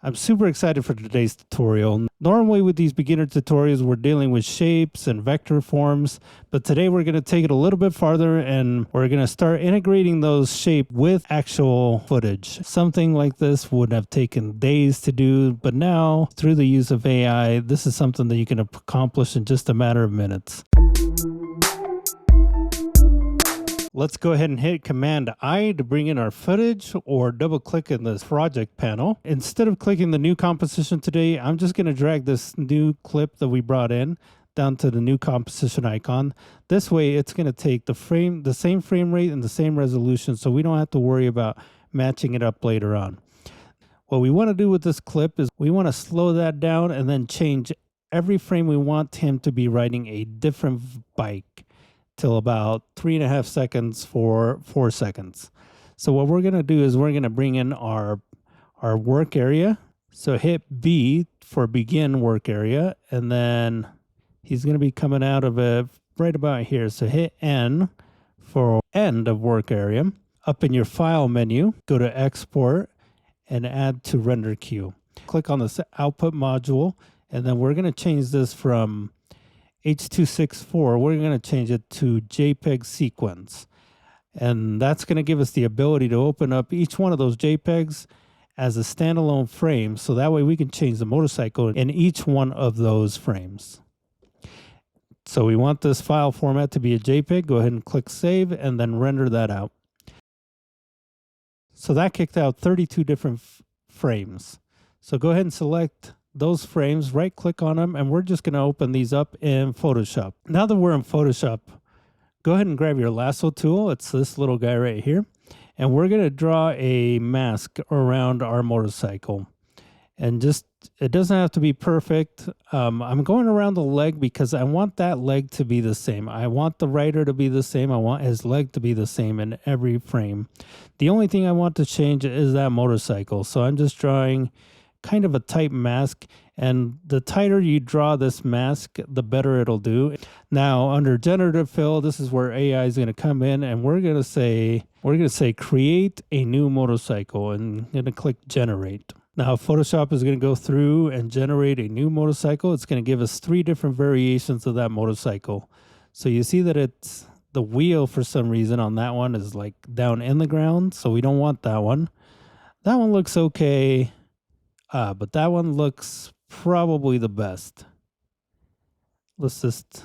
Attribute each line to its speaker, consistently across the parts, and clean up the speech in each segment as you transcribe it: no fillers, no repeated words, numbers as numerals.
Speaker 1: I'm super excited for today's tutorial. Normally with these beginner tutorials, we're dealing with shapes and vector forms, but today we're going to take it a little bit farther and we're going to start integrating those shapes with actual footage. Something like this would have taken days to do, but now through the use of AI, this is something that you can accomplish in just a matter of minutes. Let's go ahead and hit Command I to bring in our footage, or double click in this project panel. Instead of clicking the new composition today, I'm just going to drag this new clip that we brought in down to the new composition icon. This way it's going to take the same frame rate and the same resolution, so we don't have to worry about matching it up later on. What we want to do with this clip is we want to slow that down and then change every frame we want him to be riding a different bike till about 3.5 seconds for 4 seconds. So what we're going to do is we're going to bring in our work area. So hit B for begin work area, and then he's going to be coming out of it right about here. So hit N for end of work area. Up in your file menu, go to export and add to render queue. Click on this output module, and then we're going to change this from H.264, we're going to change it to JPEG sequence. And that's going to give us the ability to open up each one of those JPEGs as a standalone frame. So that way we can change the motorcycle in each one of those frames. So we want this file format to be a JPEG. Go ahead and click save and then render that out. So that kicked out 32 different frames. So go ahead and select those frames, right click on them, and we're just going to open these up in Photoshop. Now that we're in Photoshop, go ahead and grab your lasso tool. It's this little guy right here, and we're going to draw a mask around our motorcycle. And just, it doesn't have to be perfect. I'm going around the leg because I want that leg to be the same. I want the rider to be the same. I want his leg to be the same in every frame. The only thing I want to change is that motorcycle. So I'm just drawing kind of a tight mask, and the tighter you draw this mask, the better it'll do. Now under generative fill, this is where AI is going to come in, and we're going to say create a new motorcycle, and I'm going to click generate. Now Photoshop is going to go through and generate a new motorcycle. It's going to give us 3 different variations of that motorcycle. So you see that it's the wheel for some reason on that one is like down in the ground, so we don't want that one. That one looks okay. But that one looks probably the best. Let's just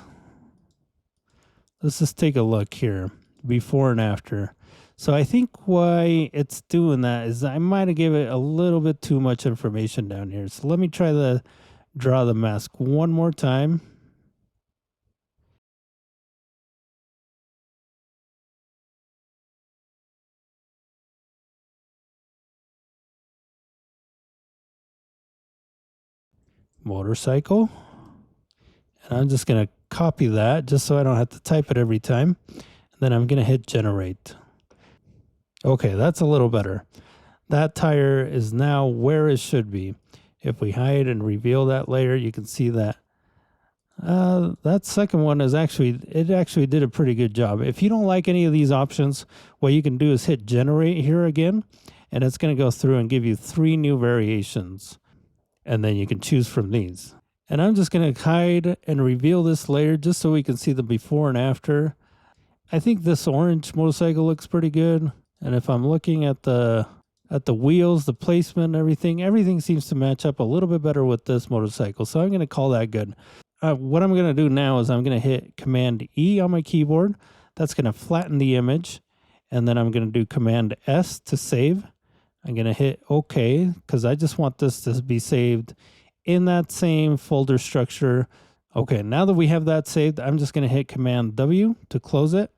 Speaker 1: take a look here, before and after. So I think why it's doing that is I might have given it a little bit too much information down here. So let me try to draw the mask one more time. Motorcycle. And I'm just going to copy that just so I don't have to type it every time. And then I'm going to hit generate. Okay, that's a little better. That tire is now where it should be. If we hide and reveal that layer, you can see that that second one is actually did a pretty good job. If you don't like any of these options, what you can do is hit generate here again, and it's going to go through and give you 3 new variations. And then you can choose from these. And I'm just going to hide and reveal this layer just so we can see the before and after. I think this orange motorcycle looks pretty good. And if I'm looking at the wheels, the placement, everything seems to match up a little bit better with this motorcycle. So I'm going to call that good. What I'm going to do now is I'm going to hit Command E on my keyboard. That's going to flatten the image. And then I'm going to do Command S to save. I'm going to hit OK because I just want this to be saved in that same folder structure. Okay, now that we have that saved, I'm just going to hit Command W to close it.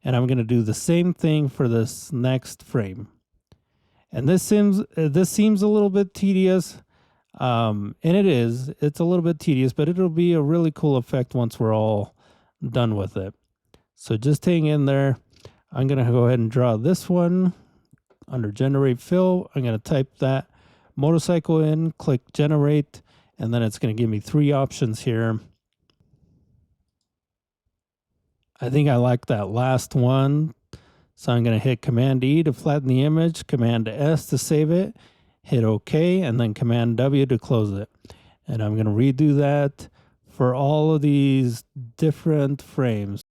Speaker 1: And I'm going to do the same thing for this next frame. And this seems a little bit tedious. And it is. It's a little bit tedious, but it'll be a really cool effect once we're all done with it. So just hang in there. I'm going to go ahead and draw this one. Under generate fill, I'm going to type that motorcycle in, click generate, and then it's going to give me 3 options here. I think I like that last one. So I'm going to hit Command E to flatten the image, Command S to save it, hit OK, and then Command W to close it. And I'm going to redo that for all of these different frames.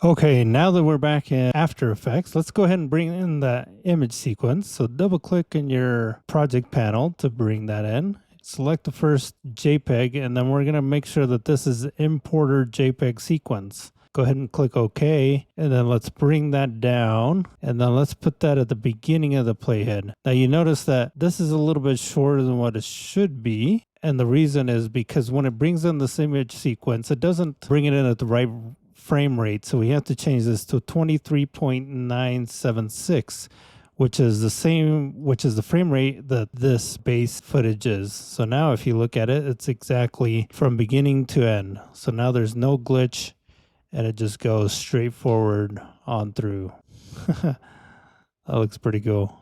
Speaker 1: Okay, now that we're back in After Effects, let's go ahead and bring in the image sequence. So double click in your project panel to bring that in. Select the first JPEG, and then we're going to make sure that this is importer JPEG sequence. Go ahead and click OK, and then let's bring that down, and then let's put that at the beginning of the playhead. Now you notice that this is a little bit shorter than what it should be, and the reason is because when it brings in this image sequence, it doesn't bring it in at the right frame rate, so we have to change this to 23.976, which is the frame rate that this base footage is. So now if you look at it, it's exactly from beginning to end. So now there's no glitch, and it just goes straight forward on through. That looks pretty cool.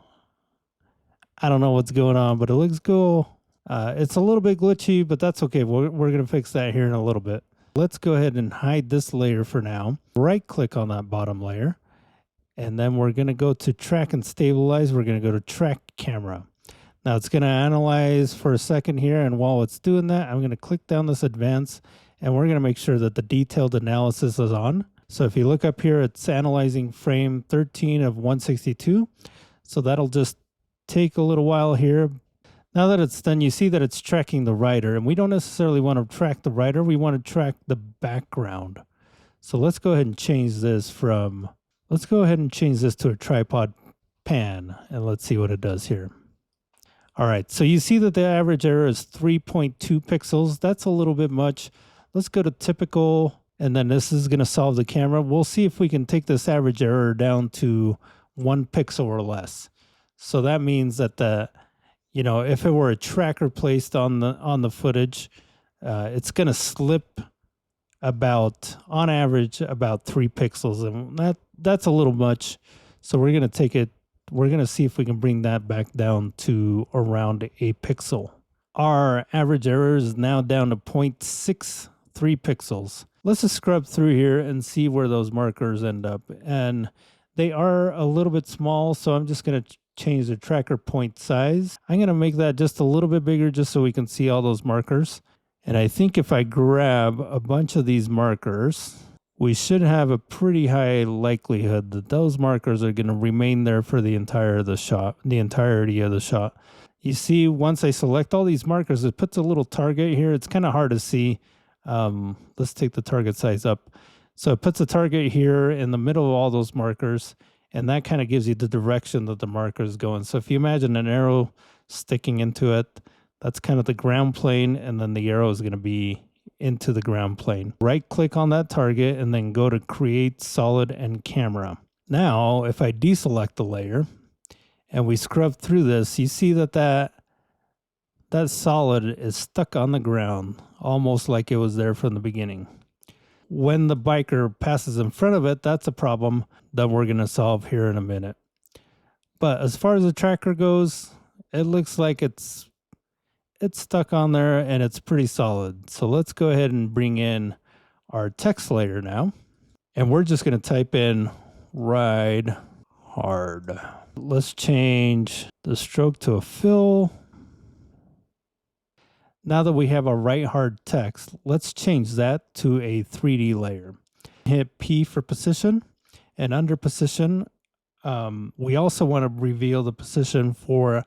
Speaker 1: I don't know what's going on, but it looks cool. It's a little bit glitchy, but that's okay. We're going to fix that here in a little bit. Let's go ahead and hide this layer for now. Right click on that bottom layer. And then we're going to go to track and stabilize. We're going to go to track camera. Now it's going to analyze for a second here. And while it's doing that, I'm going to click down this advance. And we're going to make sure that the detailed analysis is on. So if you look up here, it's analyzing frame 13 of 162. So that'll just take a little while here. Now that it's done, you see that it's tracking the writer, and we don't necessarily want to track the writer. We want to track the background. So let's go ahead and change this to a tripod pan, and let's see what it does here. All right, so you see that the average error is 3.2 pixels. That's a little bit much. Let's go to typical, and then this is going to solve the camera. We'll see if we can take this average error down to 1 pixel or less. So that means that if it were a tracker placed on the footage, it's going to slip on average about 3 pixels, and that's a little much. So we're going to see if we can bring that back down to around a pixel. Our average error is now down to 0.63 pixels. Let's just scrub through here and see where those markers end up. And they are a little bit small, so I'm just going to change the tracker point size. I'm going to make that just a little bit bigger just so we can see all those markers. And I think if I grab a bunch of these markers, we should have a pretty high likelihood that those markers are going to remain there for the entirety of the shot. You see, once I select all these markers, it puts a little target here. It's kind of hard to see. Let's take the target size up. So it puts a target here in the middle of all those markers, and that kind of gives you the direction that the marker is going. So if you imagine an arrow sticking into it, that's kind of the ground plane, and then the arrow is going to be into the ground plane. Right click on that target and then go to create solid and camera. Now, if I deselect the layer and we scrub through this, you see that solid is stuck on the ground, almost like it was there from the beginning. When the biker passes in front of it, that's a problem that we're going to solve here in a minute. But as far as the tracker goes, it looks like it's stuck on there and it's pretty solid. So let's go ahead and bring in our text layer now. And we're just going to type in ride hard. Let's change the stroke to a fill. Now that we have our ride hard text, let's change that to a 3D layer. Hit P for position, and under position, we also want to reveal the position for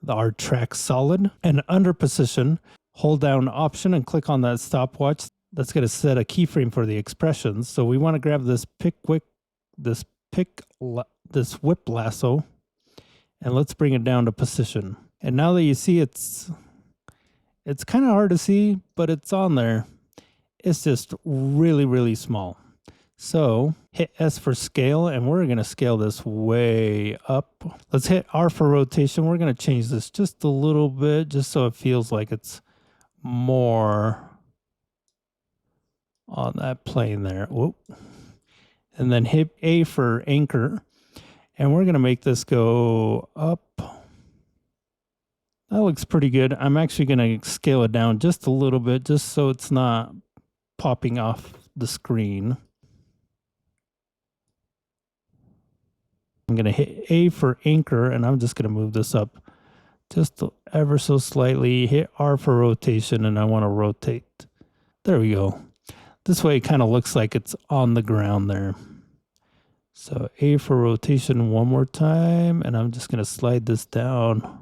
Speaker 1: our track solid. And under position, hold down Option and click on that stopwatch. That's going to set a keyframe for the expressions. So we want to grab this whip lasso, and let's bring it down to position. And now that you see it's kind of hard to see, but it's on there. It's just really, really small. So hit S for scale, and we're going to scale this way up. Let's hit R for rotation. We're going to change this just a little bit, just so it feels like it's more on that plane there. Whoop. And then hit A for anchor, and we're going to make this go up That looks pretty good. I'm actually going to scale it down just a little bit, just so it's not popping off the screen. I'm going to hit A for anchor, and I'm just going to move this up just ever so slightly. Hit R for rotation, and I want to rotate. There we go. This way it kind of looks like it's on the ground there. So A for rotation one more time, and I'm just going to slide this down.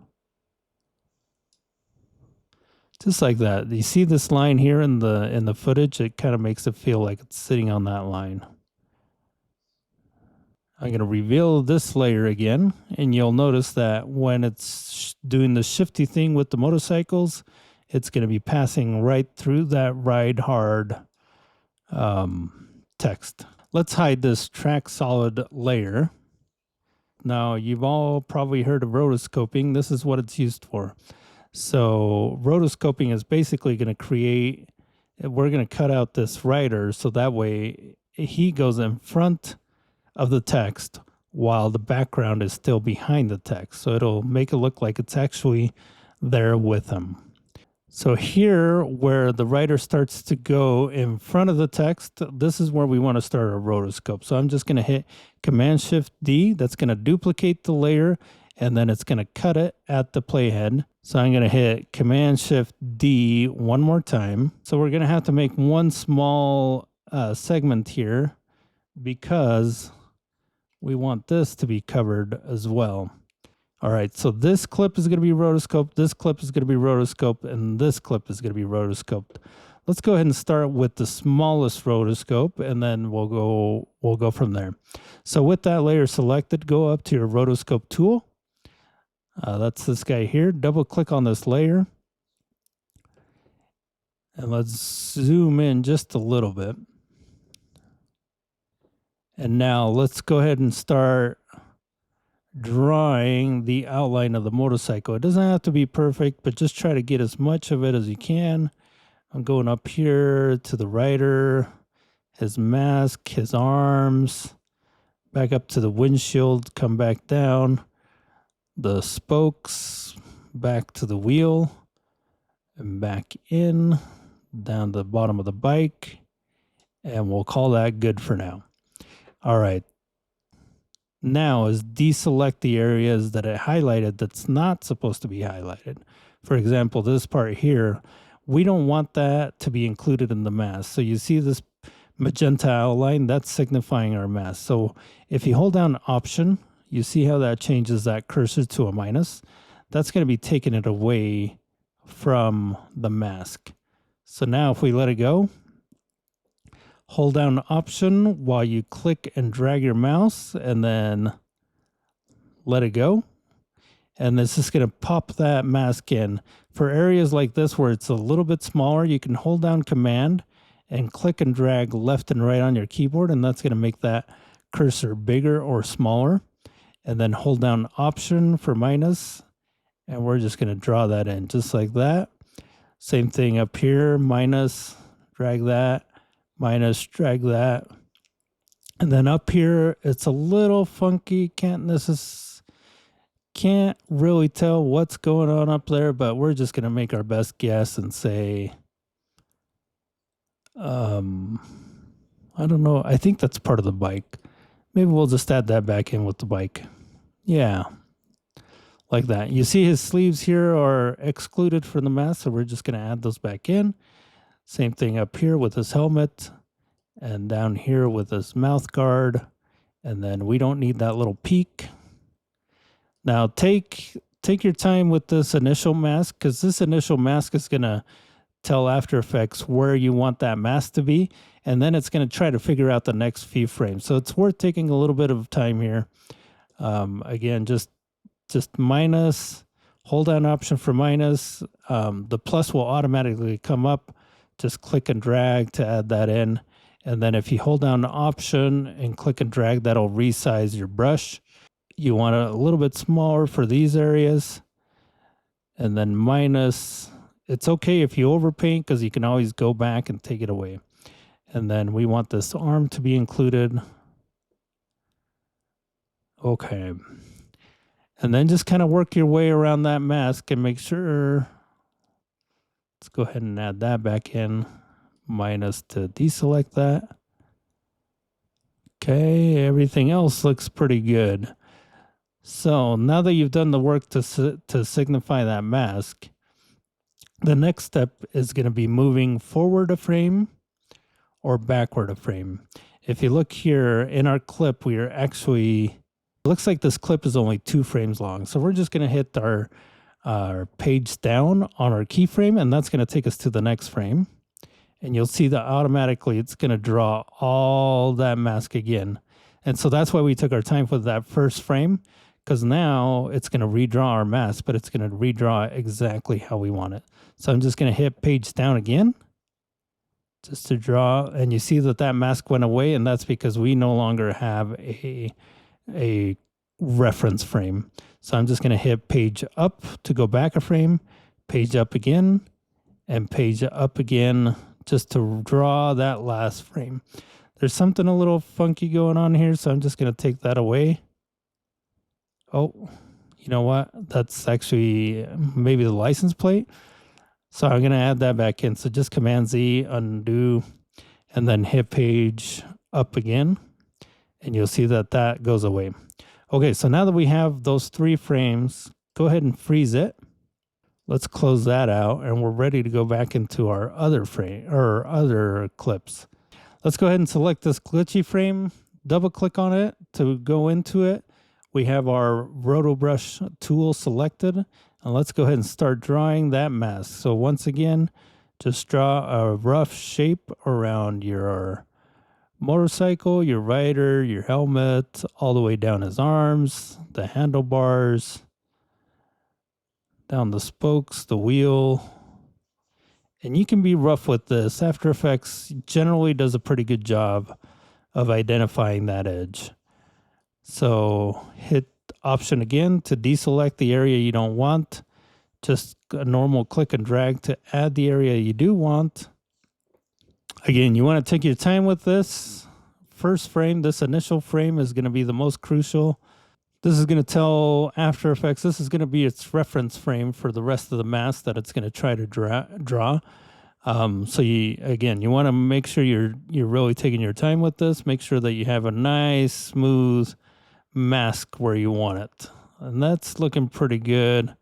Speaker 1: Just like that. You see this line here in the footage? It kind of makes it feel like it's sitting on that line. I'm going to reveal this layer again, and you'll notice that when it's doing the shifty thing with the motorcycles, it's going to be passing right through that ride hard text. Let's hide this track solid layer. Now, you've all probably heard of rotoscoping. This is what it's used for. So rotoscoping is basically going to create, we're going to cut out this rider so that way he goes in front of the text while the background is still behind the text. So it'll make it look like it's actually there with him. So here, where the writer starts to go in front of the text, this is where we want to start our rotoscope. So I'm just going to hit Command-Shift-D. That's going to duplicate the layer, and then it's going to cut it at the playhead. So I'm going to hit Command-Shift-D one more time. So we're going to have to make one small segment here because we want this to be covered as well. All right, so this clip is going to be rotoscoped, this clip is going to be rotoscoped, and this clip is going to be rotoscoped. Let's go ahead and start with the smallest rotoscope, and then we'll go from there. So with that layer selected, go up to your rotoscope tool. That's this guy here. Double click on this layer. And let's zoom in just a little bit. And now let's go ahead and start drawing the outline of the motorcycle. It doesn't have to be perfect, but just try to get as much of it as you can. I'm going up here to the rider, his mask, his arms, back up to the windshield, come back down, the spokes, back to the wheel, and back in, down the bottom of the bike, and we'll call that good for now. All right. Now is deselect the areas that it highlighted that's not supposed to be highlighted. For example, this part here, we don't want that to be included in the mask. So you see this magenta outline, that's signifying our mask. So if you hold down Option, you see how that changes that cursor to a minus. That's going to be taking it away from the mask. So now if we let it go, hold down Option while you click and drag your mouse, and then let it go. And this is going to pop that mask in. For areas like this where it's a little bit smaller, you can hold down Command and click and drag left and right on your keyboard, and that's going to make that cursor bigger or smaller. And then hold down Option for minus, and we're just going to draw that in just like that. Same thing up here, minus, drag that. Minus, drag that. And then up here, it's a little funky. Can't really tell what's going on up there, but we're just going to make our best guess and say, I don't know. I think that's part of the bike. Maybe we'll just add that back in with the bike. Yeah, like that. You see his sleeves here are excluded from the mask, so we're just going to add those back in. Same thing up here with his helmet, and down here with his mouth guard, and then we don't need that little peak. Now take your time with this initial mask, because this initial mask is going to tell After Effects where you want that mask to be, and then it's going to try to figure out the next few frames. So it's worth taking a little bit of time here. Again, just minus, hold down Option for minus. The plus will automatically come up. Just click and drag to add that in. And then if you hold down Option and click and drag, that'll resize your brush. You want it a little bit smaller for these areas. And then minus, it's okay if you overpaint because you can always go back and take it away. And then we want this arm to be included. Okay. And then just kind of work your way around that mask and make sure. Let's go ahead and add that back in. Minus to deselect that. Okay, everything else looks pretty good. So now that you've done the work to signify that mask, the next step is going to be moving forward a frame or backward a frame. If you look here in our clip, we are actually, it looks like this clip is only 2 frames long. So we're just going to hit our page down on our keyframe, and that's going to take us to the next frame. And you'll see that automatically it's going to draw all that mask again. And so that's why we took our time with that first frame, because now it's going to redraw our mask, but it's going to redraw exactly how we want it. So I'm just going to hit page down again just to draw. And you see that that mask went away, and that's because we no longer have a reference frame. So I'm just going to hit page up to go back a frame, page up again, and page up again, just to draw that last frame. There's something a little funky going on here, so I'm just going to take that away. Oh, you know what? That's actually maybe the license plate. So I'm going to add that back in. So just Command Z, undo, and then hit page up again. And you'll see that that goes away. Okay, so now that we have those 3 frames, go ahead and freeze it. Let's close that out, and we're ready to go back into our other frame or other clips. Let's go ahead and select this glitchy frame, double click on it to go into it. We have our roto brush tool selected, and let's go ahead and start drawing that mask. So once again, just draw a rough shape around your motorcycle, your rider, your helmet, all the way down his arms, the handlebars, down the spokes, the wheel. And you can be rough with this. After Effects generally does a pretty good job of identifying that edge. So hit Option again to deselect the area you don't want. Just a normal click and drag to add the area you do want. Again, you want to take your time with this. First frame, this initial frame is going to be the most crucial. This is going to tell After Effects, this is going to be its reference frame for the rest of the mask that it's going to try to draw. So you want to make sure you're really taking your time with this. Make sure that you have a nice, smooth mask where you want it. And that's looking pretty good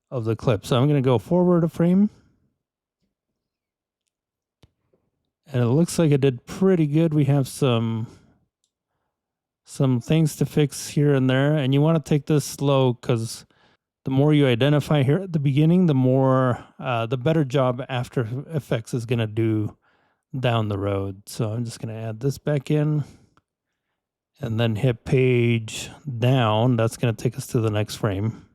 Speaker 1: of the clip. So I'm going to go forward a frame. And it looks like it did pretty good. We have some things to fix here and there, and you want to take this slow, because the more you identify here at the beginning, the better job After Effects is going to do down the road. So I'm just going to add this back in and then hit page down. That's going to take us to the next frame.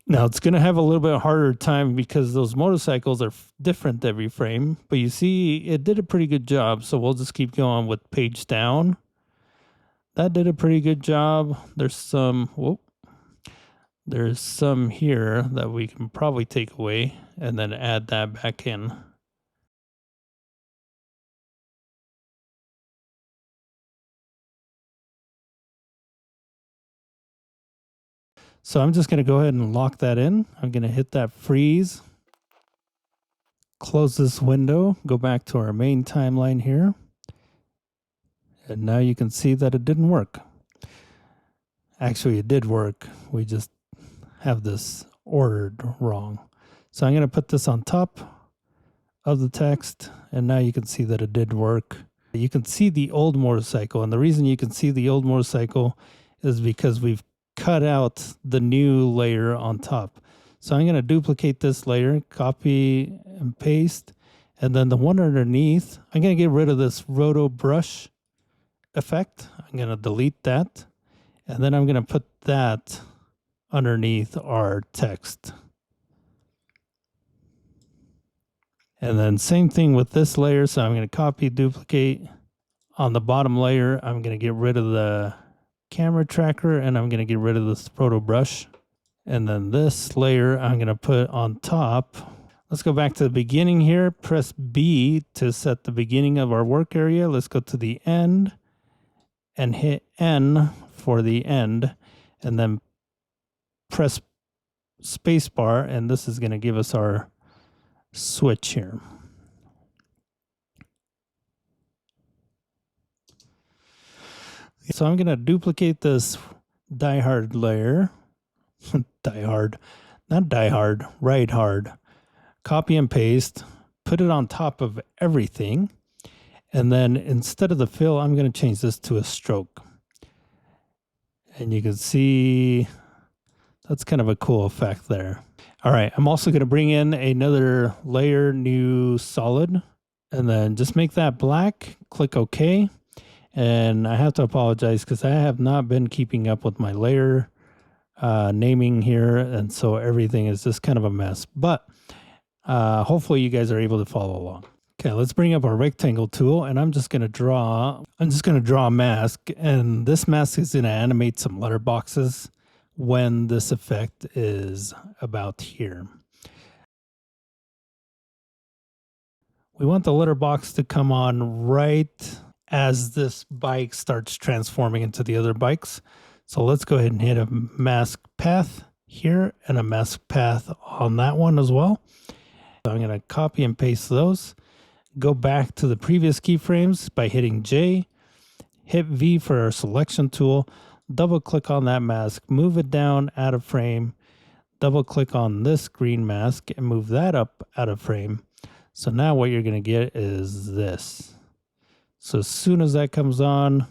Speaker 1: Now it's going to have a little bit harder time because those motorcycles are different every frame, but you see it did a pretty good job. So we'll just keep going with page down. That did a pretty good job. There's some here that we can probably take away and then add that back in. So I'm just going to go ahead and lock that in. I'm going to hit that freeze. Close this window. Go back to our main timeline here. And now you can see that it didn't work. Actually, it did work. We just have this ordered wrong. So I'm going to put this on top of the text. And now you can see that it did work. You can see the old motorcycle. And the reason you can see the old motorcycle is because we've cut out the new layer on top. So I'm going to duplicate this layer, copy and paste, and then the one underneath, I'm going to get rid of this roto brush effect. I'm going to delete that, and then I'm going to put that underneath our text. And then same thing with this layer. So I'm going to copy, duplicate. On the bottom layer, I'm going to get rid of the camera tracker, and I'm going to get rid of this photo brush. And then this layer I'm going to put on top. Let's go back to the beginning here. Press B to set the beginning of our work area. Let's go to the end and hit N for the end, and then press spacebar, and this is going to give us our switch here. So I'm going to duplicate this diehard layer. Diehard, not diehard, right hard. Copy and paste, put it on top of everything. And then instead of the fill, I'm going to change this to a stroke. And you can see that's kind of a cool effect there. All right, I'm also going to bring in another layer, new solid, and then just make that black, click OK. And I have to apologize because I have not been keeping up with my layer naming here, and so everything is just kind of a mess. But hopefully you guys are able to follow along. Okay, let's bring up our rectangle tool, and I'm just going to draw a mask, and this mask is going to animate some letterboxes when this effect is about here. We want the letterbox to come on right as this bike starts transforming into the other bikes. So let's go ahead and hit a mask path here and a mask path on that one as well. So I'm going to copy and paste those. Go back to the previous keyframes by hitting J, hit V for our selection tool, double click on that mask, move it down out of frame, double click on this green mask and move that up out of frame. So now what you're going to get is this. So as soon as that comes on,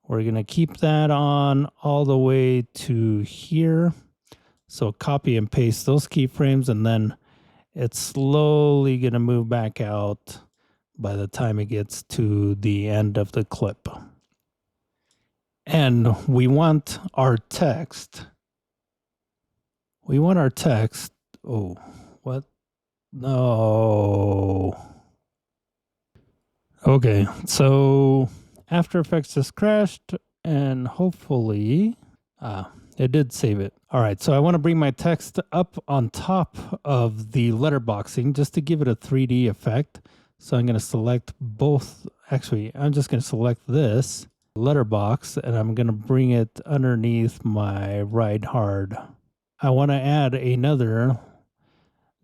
Speaker 1: we're going to keep that on all the way to here. So copy and paste those keyframes, and then it's slowly going to move back out by the time it gets to the end of the clip. And we want our text. Oh, what? No. Okay, so After Effects just crashed, and hopefully, it did save it. All right, so I want to bring my text up on top of the letterboxing just to give it a 3D effect. So I'm going to select both. Actually, I'm just going to select this letterbox, and I'm going to bring it underneath my ride hard. I want to add another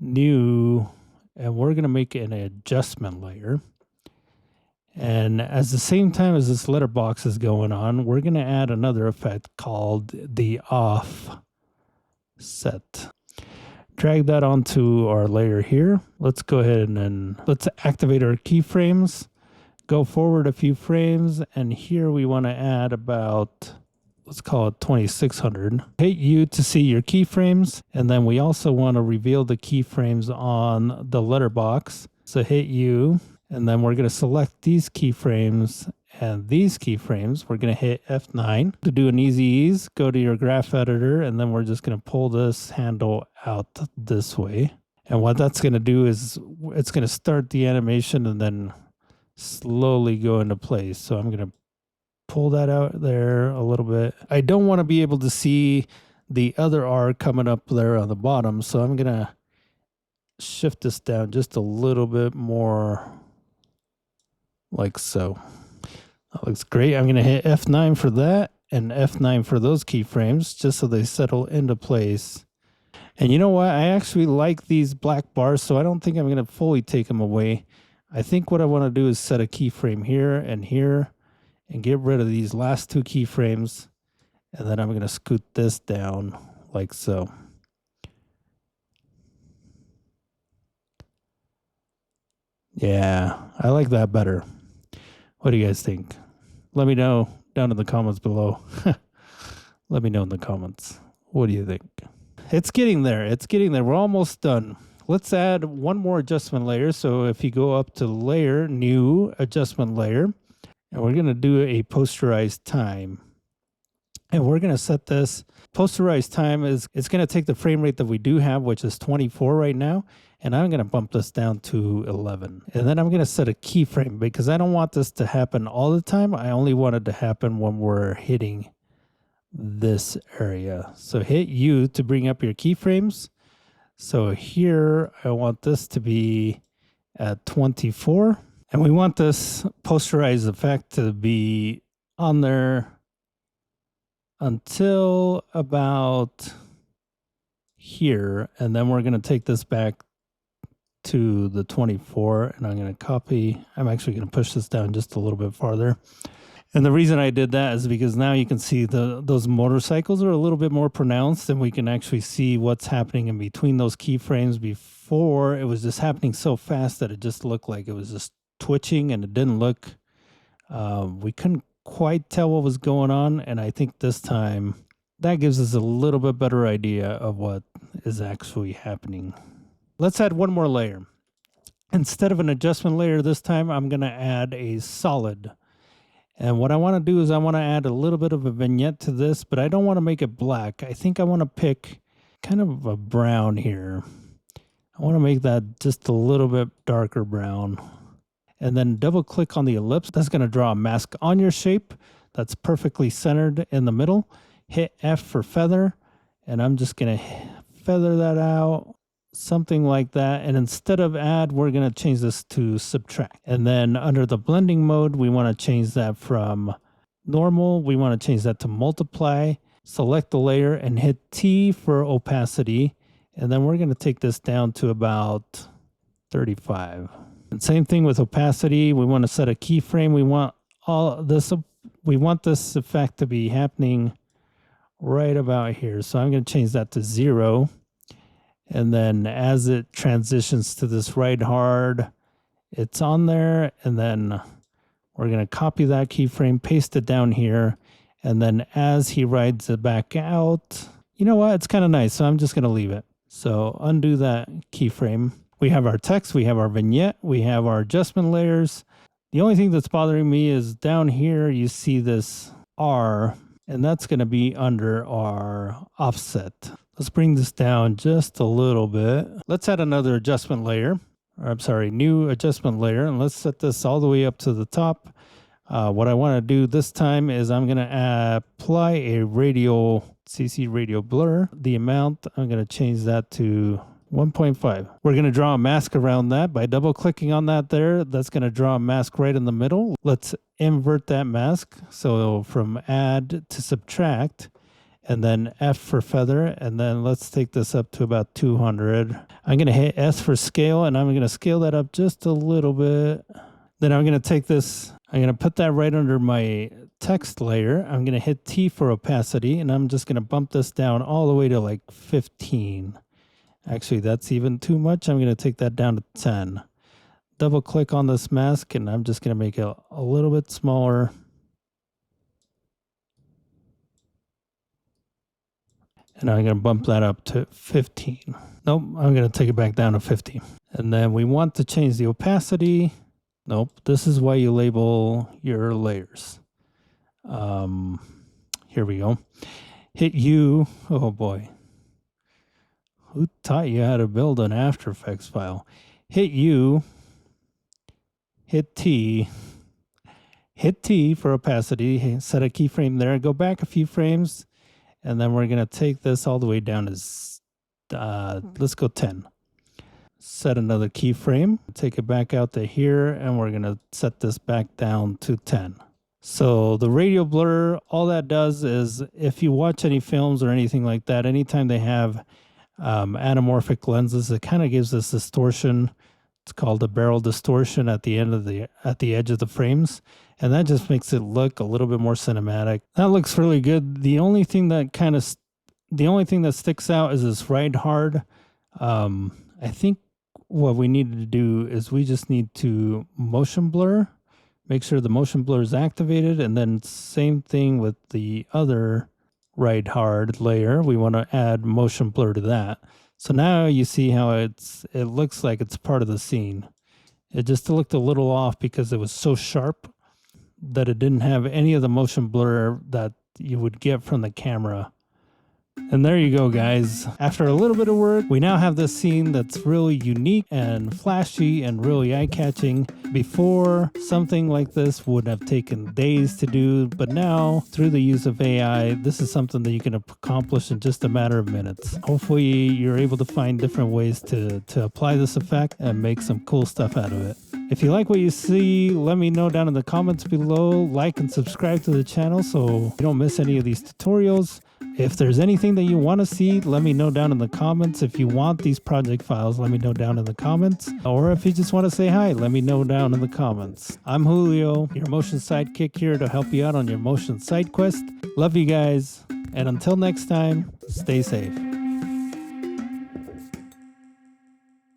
Speaker 1: new, and we're going to make an adjustment layer. And at the same time as this letterbox is going on, we're going to add another effect called the offset. Drag that onto our layer here. Let's go ahead and let's activate our keyframes. Go forward a few frames, and here we want to add about, let's call it 2600. Hit U to see your keyframes, and then we also want to reveal the keyframes on the letterbox. So hit U, and then we're going to select these keyframes and these keyframes. We're going to hit F9. To do an easy ease, go to your graph editor, and then we're just going to pull this handle out this way. And what that's going to do is it's going to start the animation and then slowly go into place. So I'm going to pull that out there a little bit. I don't want to be able to see the other R coming up there on the bottom, so I'm going to shift this down just a little bit more, like so. That looks great. I'm going to hit F9 for that and F9 for those keyframes just so they settle into place. And you know what? I actually like these black bars, so I don't think I'm going to fully take them away. I think what I want to do is set a keyframe here and get rid of these last two keyframes. And then I'm going to scoot this down like so. Yeah, I like that better. What do you guys think? Let me know down in the comments below. Let me know in the comments. What do you think? It's getting there. It's getting there. We're almost done. Let's add one more adjustment layer. So if you go up to layer, new adjustment layer, and we're going to do a posterized time. And we're going to set this posterized time is, it's going to take the frame rate that we do have, which is 24 right now. And I'm going to bump this down to 11. And then I'm going to set a keyframe because I don't want this to happen all the time. I only want it to happen when we're hitting this area. So hit U to bring up your keyframes. So here I want this to be at 24. And we want this posterized effect to be on there until about here. And then we're going to take this back to the 24 and I'm going to copy. I'm actually going to push this down just a little bit farther. And the reason I did that is because now you can see those motorcycles are a little bit more pronounced and we can actually see what's happening in between those keyframes. Before, it was just happening so fast that it just looked like it was just twitching and it didn't look, we couldn't quite tell what was going on. And I think this time that gives us a little bit better idea of what is actually happening. Let's add one more layer. Instead of an adjustment layer this time, I'm going to add a solid. And what I want to do is I want to add a little bit of a vignette to this, but I don't want to make it black. I think I want to pick kind of a brown here. I want to make that just a little bit darker brown. And then double click on the ellipse. That's going to draw a mask on your shape. That's perfectly centered in the middle. Hit F for feather. And I'm just going to feather that out. Something like that. And instead of add, we're going to change this to subtract. And then under the blending mode, we want to change that from normal. We want to change that to multiply. Select the layer and hit T for opacity. And then we're going to take this down to about 35. And same thing with opacity. We want to set a keyframe. We want this effect to be happening right about here. So I'm going to change that to 0. And then as it transitions to this ride hard, it's on there. And then we're going to copy that keyframe, paste it down here. And then as he rides it back out, you know what? It's kind of nice. So I'm just going to leave it. So undo that keyframe. We have our text, we have our vignette, we have our adjustment layers. The only thing that's bothering me is down here, you see this R, and that's going to be under our offset. Let's bring this down just a little bit. Let's add another adjustment layer. New adjustment layer. And let's set this all the way up to the top. What I want to do this time is I'm going to apply a CC radial blur. The amount, I'm going to change that to 1.5. We're going to draw a mask around that by double clicking on that there. That's going to draw a mask right in the middle. Let's invert that mask. So from add to subtract. And then F for feather, and then let's take this up to about 200. I'm going to hit S for scale, and I'm going to scale that up just a little bit. Then I'm going to take this, I'm going to put that right under my text layer. I'm going to hit T for opacity, and I'm just going to bump this down all the way to like 15. Actually, that's even too much. I'm going to take that down to 10. Double click on this mask, and I'm just going to make it a little bit smaller. And I'm going to bump that up to 15. Nope, I'm going to take it back down to 50. And then we want to change the opacity. Nope, this is why you label your layers. Here we go. Hit U. Oh boy. Who taught you how to build an After Effects file? Hit U. Hit T. Hit T for opacity. Set a keyframe there. Go back a few frames. And then we're going to take this all the way down to, let's go 10. Set another keyframe, take it back out to here, and we're going to set this back down to 10. So the radial blur, all that does is if you watch any films or anything like that, anytime they have anamorphic lenses, it kind of gives this distortion. It's called a barrel distortion at the end of at the edge of the frames. And that just makes it look a little bit more cinematic. That looks really good. The only thing that sticks out is this ride hard. I think what we need to do is we just need to motion blur, make sure the motion blur is activated, and then same thing with the other ride hard layer. We want to add motion blur to that. So now you see how it looks like it's part of the scene. It just looked a little off because it was so sharp that it didn't have any of the motion blur that you would get from the camera. And there you go, guys. After a little bit of work, we now have this scene that's really unique and flashy and really eye-catching. Before, something like this would have taken days to do, but now, through the use of AI, this is something that you can accomplish in just a matter of minutes. Hopefully, you're able to find different ways to apply this effect and make some cool stuff out of it. If you like what you see, let me know down in the comments below. Like and subscribe to the channel so you don't miss any of these tutorials. If there's anything that you want to see, let me know down in the comments. If you want these project files, let me know down in the comments. Or if you just want to say hi, let me know down in the comments. I'm Julio, your motion sidekick, here to help you out on your motion side quest. Love you guys, and until next time, stay safe.